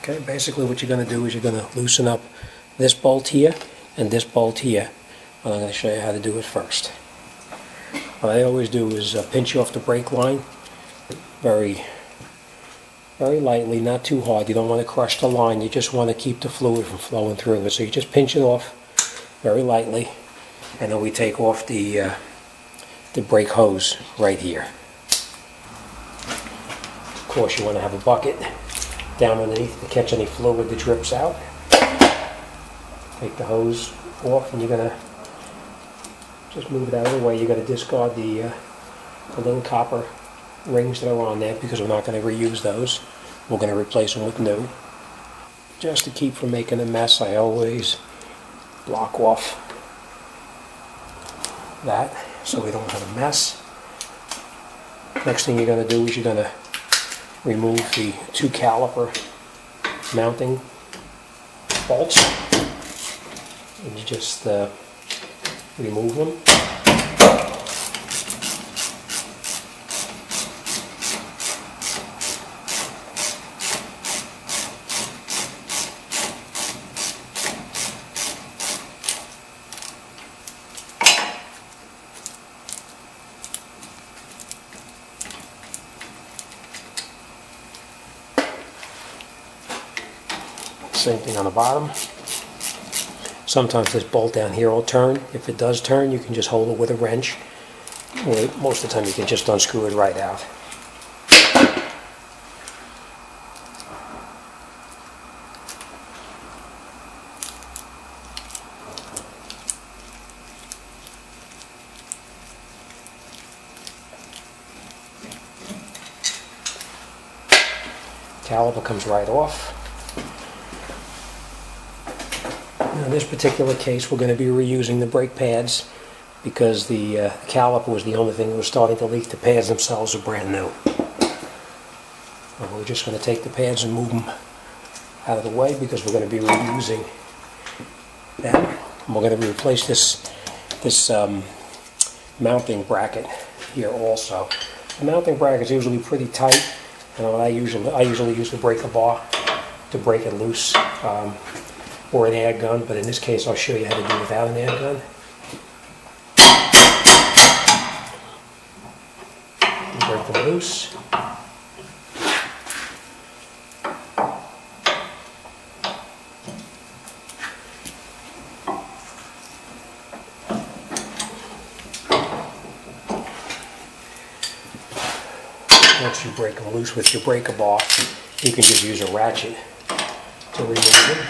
Okay, basically what you're going to do is you're going to loosen up this bolt here and this bolt here. And I'm going to show you how to do it first. What I always do is pinch off the brake line very lightly, not too hard. You don't want to crush the line, you just want to keep the fluid from flowing through it. So you just pinch it off very lightly, and then we take off the brake hose right here. Of course, you want to have a bucket down underneath to catch any fluid that drips out. Take the hose off, and you're going to just move it out of the way. You're going to discard the little copper rings that are on there because we're not going to reuse those. We're going to replace them with new. Just to keep from making a mess, I always block off that so we don't have a mess. Next thing you're going to do is you're going to remove the two caliper mounting bolts, and you just remove them. Same thing on the bottom. Sometimes this bolt down here will turn. If it does turn, you can just hold it with a wrench. Most of the time you can just unscrew it right out. Caliper comes right off. In this particular case, we're going to be reusing the brake pads because the caliper was the only thing that was starting to leak. The pads themselves are brand new. We're just going to take the pads and move them out of the way because we're going to be reusing them. And we're going to replace this mounting bracket here also. The mounting bracket is usually pretty tight, and I usually use the breaker bar to break it loose. Or an air gun, but in this case I'll show you how to do it without an air gun. Break them loose. Once you break them loose with your breaker bar, you can just use a ratchet to remove them.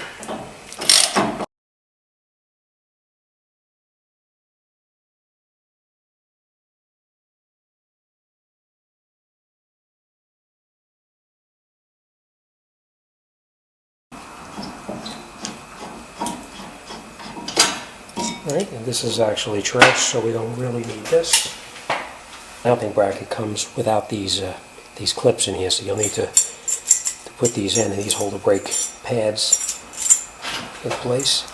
Right, and this is actually trash, so we don't really need this. Mounting bracket comes without these clips in here, so you'll need to put these in, and these hold the brake pads in place.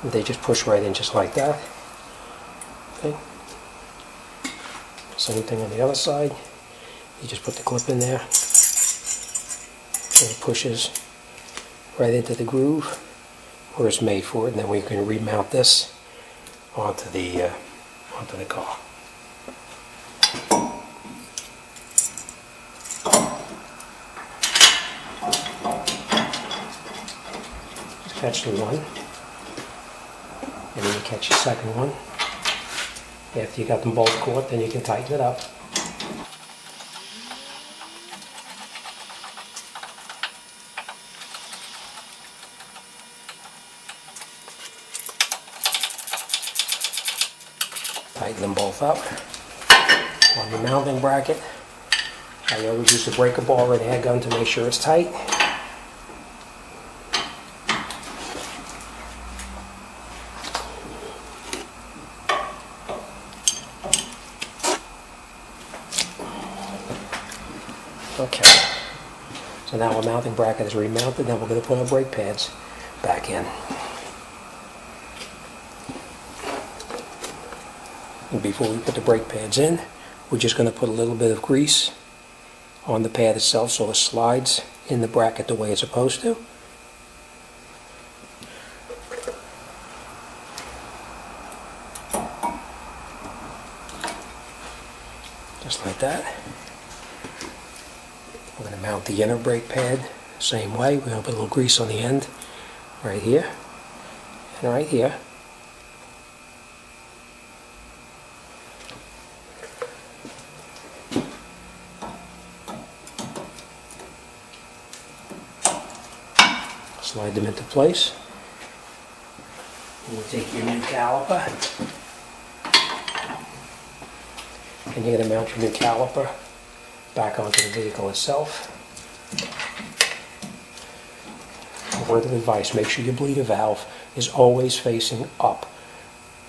And they just push right in just like that. Okay. Same thing on the other side. You just put the clip in there, and it pushes right into the groove where it's made for it, and then we can remount this onto the car. Just catch the one, and then you catch the second one. After you got them both caught, then you can tighten it up. Tighten them both up. On the mounting bracket, I always use the breaker bar and air gun to make sure it's tight. Okay, so now our mounting bracket is remounted. Now we're going to put our brake pads back in. And before we put the brake pads in, we're just going to put a little bit of grease on the pad itself so it slides in the bracket the way it's supposed to. Just like that. We're going to mount the inner brake pad same way. We're going to put a little grease on the end right here and right here. Slide them into place. And you take your new caliper and you're going to mount your new caliper back onto the vehicle itself. A word of advice, make sure your bleeder valve is always facing up,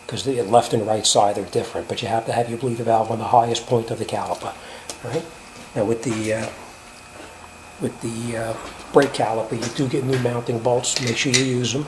because the left and right side are different, but you have to have your bleeder valve on the highest point of the caliper. All right? Now with the brake caliper, you do get new mounting bolts. Make sure you use them.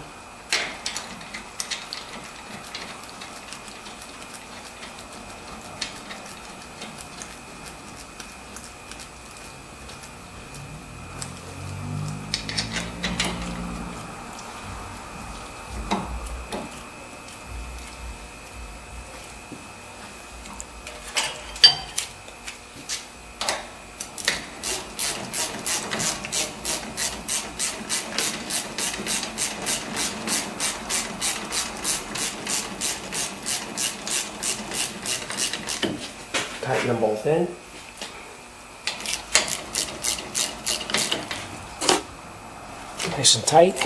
Tighten them both in. Nice and tight.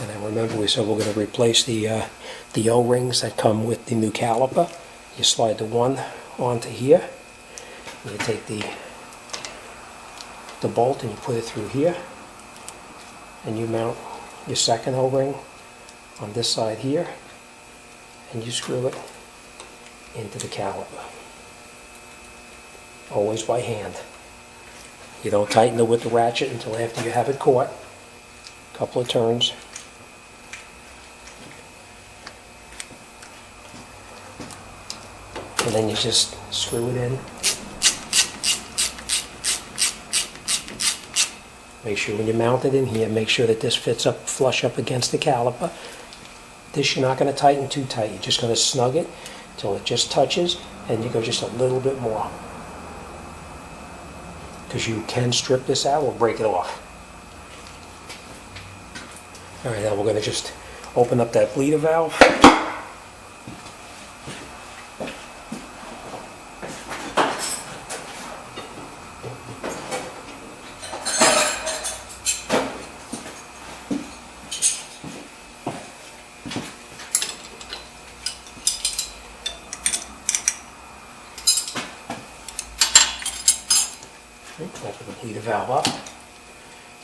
And then remember, we said we're going to replace the O-rings that come with the new caliper. You slide the one onto here. And you take the bolt and you put it through here. And you mount your second O-ring on this side here, and you screw it into the caliper. Always by hand. You don't tighten it with the ratchet until after you have it caught. A couple of turns. And then you just screw it in. Make sure when you mount it in here, make sure that this fits up flush up against the caliper. This you're not going to tighten too tight. You're just going to snug it until it just touches, and you go just a little bit more. Because you can strip this out or break it off. Alright, now we're going to just open up that bleeder valve. Open the bleeder valve up.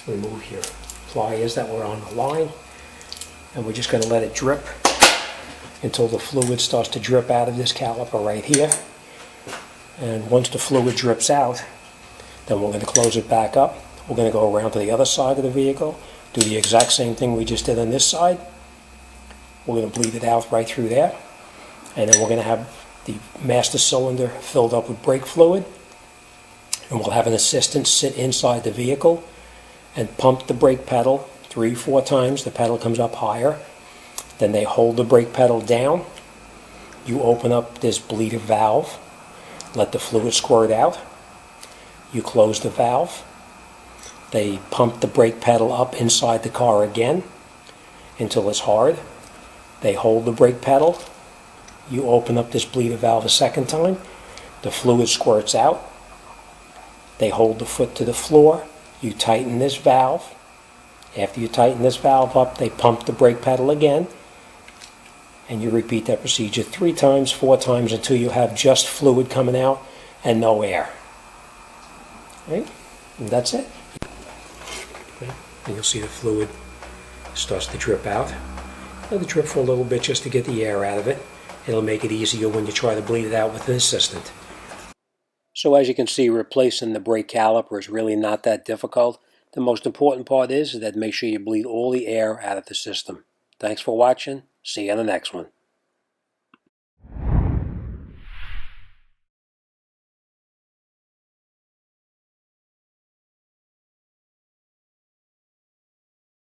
Remove your pliers that were on the line, and we're just going to let it drip until the fluid starts to drip out of this caliper right here. And once the fluid drips out, then we're going to close it back up. We're going to go around to the other side of the vehicle, do the exact same thing we just did on this side. We're going to bleed it out right through there, and then we're going to have the master cylinder filled up with brake fluid. And we'll have an assistant sit inside the vehicle and pump the brake pedal 3-4 times. The pedal comes up higher. Then they hold the brake pedal down. You open up this bleeder valve, let the fluid squirt out. You close the valve. They pump the brake pedal up inside the car again until it's hard. They hold the brake pedal. You open up this bleeder valve a second time. The fluid squirts out. They hold the foot to the floor. You tighten this valve. After you tighten this valve up, they pump the brake pedal again. And you repeat that procedure 3 times, 4 times until you have just fluid coming out and no air. Right? And that's it. Okay. And you'll see the fluid starts to drip out. Let it drip for a little bit just to get the air out of it. It'll make it easier when you try to bleed it out with an assistant. So as you can see, replacing the brake caliper is really not that difficult. The most important part is that make sure you bleed all the air out of the system. Thanks for watching. See you on the next one.